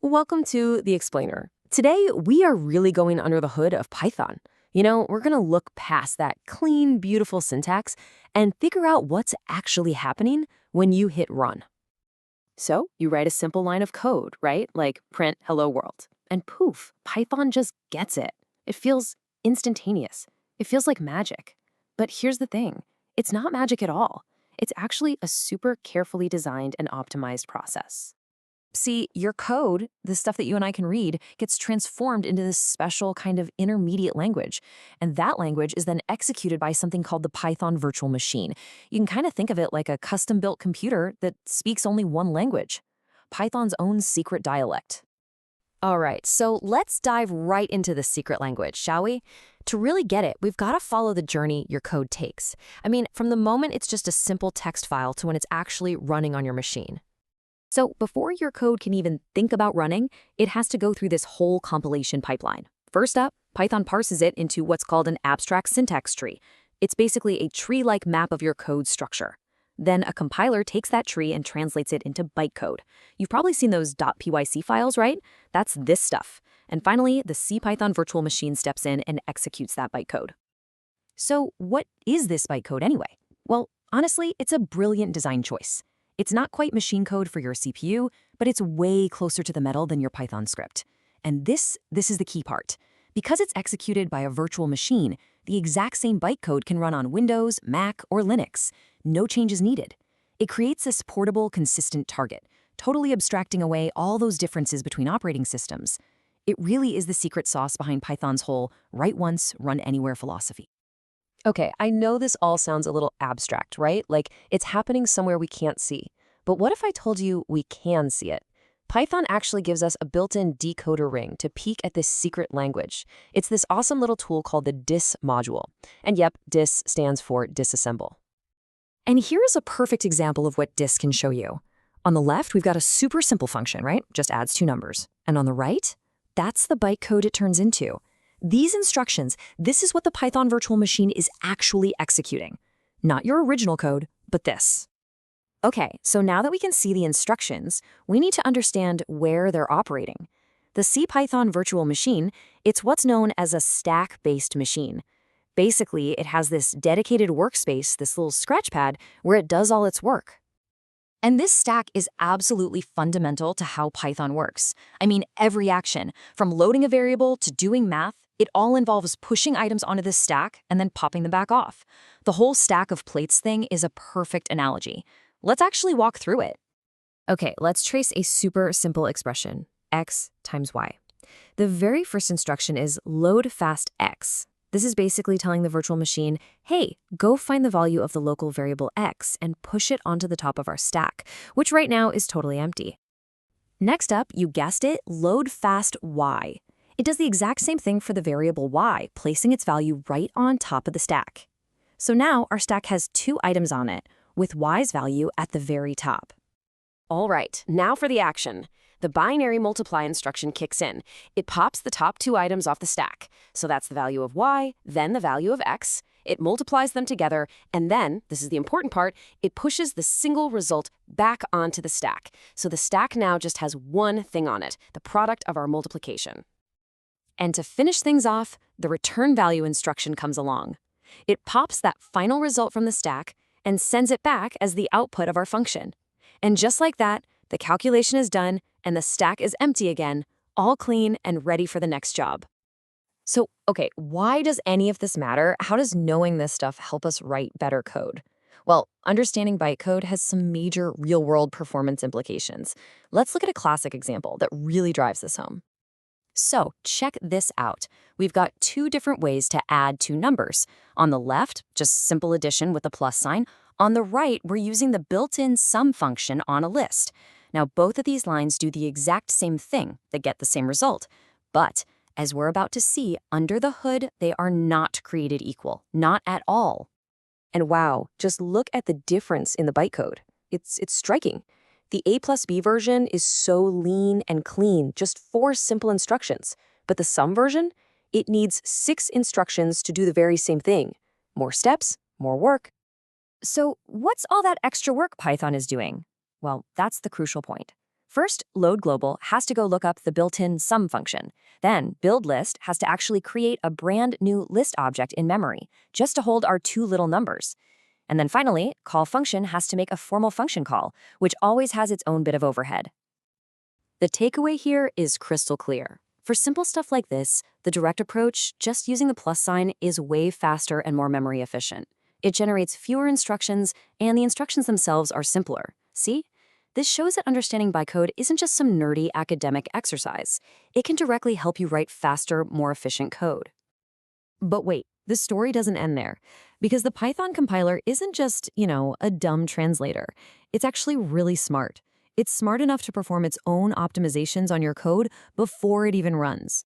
Welcome to The Explainer. Today, we are really going under the hood of Python. We're going to look past that clean, beautiful syntax and figure out what's actually happening when you hit run. So, you write a simple line of code, right? Like print hello world. And poof, Python just gets it. It feels instantaneous. It feels like magic. But here's the thing. It's not magic at all. It's actually a super carefully designed and optimized process. See, your code, the stuff that you and I can read, gets transformed into this special kind of intermediate language. And that language is then executed by something called the Python virtual machine. You can kind of think of it like a custom-built computer that speaks only one language, Python's own secret dialect. All right, so let's dive right into the secret language, shall we? To really get it, we've got to follow the journey your code takes. From the moment it's just a simple text file to when it's actually running on your machine. So before your code can even think about running, it has to go through this whole compilation pipeline. First up, Python parses it into what's called an abstract syntax tree. It's basically a tree-like map of your code structure. Then a compiler takes that tree and translates it into bytecode. You've probably seen those .pyc files, right? That's this stuff. And finally, the CPython virtual machine steps in and executes that bytecode. So what is this bytecode anyway? Well, honestly, it's a brilliant design choice. It's not quite machine code for your CPU, but it's way closer to the metal than your Python script. And this is the key part. Because it's executed by a virtual machine, the exact same bytecode can run on Windows, Mac, or Linux. No changes needed. It creates this portable, consistent target, totally abstracting away all those differences between operating systems. It really is the secret sauce behind Python's whole write once, run anywhere philosophy. Okay, I know this all sounds a little abstract, right? Like it's happening somewhere we can't see. But what if I told you we can see it? Python actually gives us a built-in decoder ring to peek at this secret language. It's this awesome little tool called the dis module. And yep, dis stands for disassemble. And here's a perfect example of what dis can show you. On the left, we've got a super simple function, right? Just adds two numbers. And on the right, that's the bytecode it turns into. These instructions, this is what the Python virtual machine is actually executing. Not your original code, but this. Okay, so now that we can see the instructions, we need to understand where they're operating. The CPython virtual machine, it's what's known as a stack-based machine. Basically, it has this dedicated workspace, this little scratchpad, where it does all its work. And this stack is absolutely fundamental to how Python works. Every action, from loading a variable to doing math, it all involves pushing items onto this stack and then popping them back off. The whole stack of plates thing is a perfect analogy. Let's actually walk through it. Okay, let's trace a super simple expression, x times y. The very first instruction is load fast x. This is basically telling the virtual machine, hey, go find the value of the local variable x and push it onto the top of our stack, which right now is totally empty. Next up, you guessed it, load fast y. It does the exact same thing for the variable y, placing its value right on top of the stack. So now our stack has two items on it, with y's value at the very top. All right, now for the action. The binary multiply instruction kicks in. It pops the top two items off the stack. So that's the value of y, then the value of x. It multiplies them together, and then, this is the important part, it pushes the single result back onto the stack. So the stack now just has one thing on it, the product of our multiplication. And to finish things off, the return value instruction comes along. It pops that final result from the stack and sends it back as the output of our function. And just like that, the calculation is done and the stack is empty again, all clean and ready for the next job. So, okay, why does any of this matter? How does knowing this stuff help us write better code? Well, understanding bytecode has some major real-world performance implications. Let's look at a classic example that really drives this home. So check this out. We've got two different ways to add two numbers. On the left, just simple addition with a plus sign. On the right, we're using the built-in sum function on a list. Now, both of these lines do the exact same thing. They get the same result. But as we're about to see, under the hood, they are not created equal. Not at all. And wow, just look at the difference in the bytecode. It's striking. The A plus B version is so lean and clean, just 4 simple instructions. But the sum version, it needs 6 instructions to do the very same thing. More steps, more work. So what's all that extra work Python is doing? Well, that's the crucial point. First, load global has to go look up the built-in sum function. Then, build list has to actually create a brand new list object in memory, just to hold our two little numbers. And then finally, call function has to make a formal function call, which always has its own bit of overhead. The takeaway here is crystal clear. For simple stuff like this, the direct approach, just using the plus sign, is way faster and more memory efficient. It generates fewer instructions, and the instructions themselves are simpler. See? This shows that understanding bytecode isn't just some nerdy academic exercise. It can directly help you write faster, more efficient code. But wait, the story doesn't end there. Because the Python compiler isn't just, a dumb translator. It's actually really smart. It's smart enough to perform its own optimizations on your code before it even runs.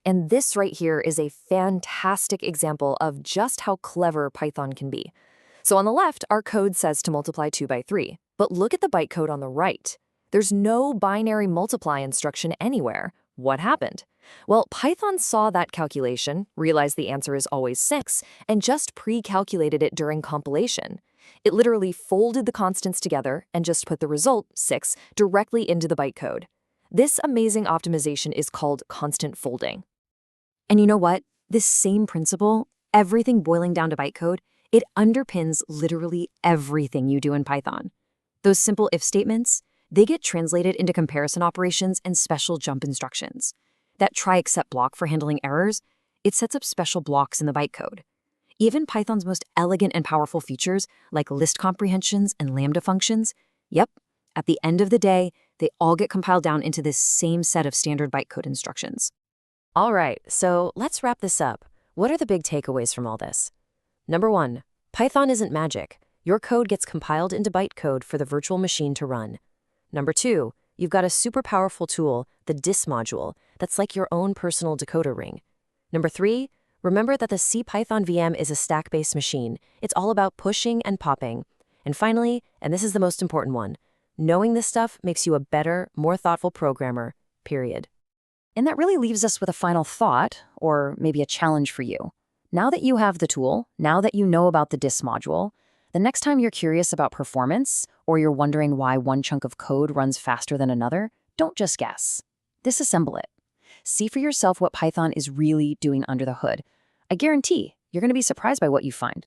And this right here is a fantastic example of just how clever Python can be. So on the left, our code says to multiply 2 by 3. But look at the bytecode on the right. There's no binary multiply instruction anywhere. What happened? Well, Python saw that calculation, realized the answer is always 6, and just pre-calculated it during compilation. It literally folded the constants together and just put the result, 6, directly into the bytecode. This amazing optimization is called constant folding. And you know what? This same principle, everything boiling down to bytecode, it underpins literally everything you do in Python. Those simple if statements, they get translated into comparison operations and special jump instructions. That try except block for handling errors, it sets up special blocks in the bytecode. Even Python's most elegant and powerful features, like list comprehensions and lambda functions, yep, at the end of the day, they all get compiled down into this same set of standard bytecode instructions. All right, so let's wrap this up. What are the big takeaways from all this? Number 1, Python isn't magic. Your code gets compiled into bytecode for the virtual machine to run. Number 2, you've got a super powerful tool, the dis module, that's like your own personal decoder ring. Number 3, remember that the CPython VM is a stack-based machine. It's all about pushing and popping. And finally, and this is the most important one, knowing this stuff makes you a better, more thoughtful programmer, period. And that really leaves us with a final thought, or maybe a challenge for you. Now that you have the tool, now that you know about the dis module, the next time you're curious about performance, or you're wondering why one chunk of code runs faster than another, don't just guess. Disassemble it. See for yourself what Python is really doing under the hood. I guarantee you're going to be surprised by what you find.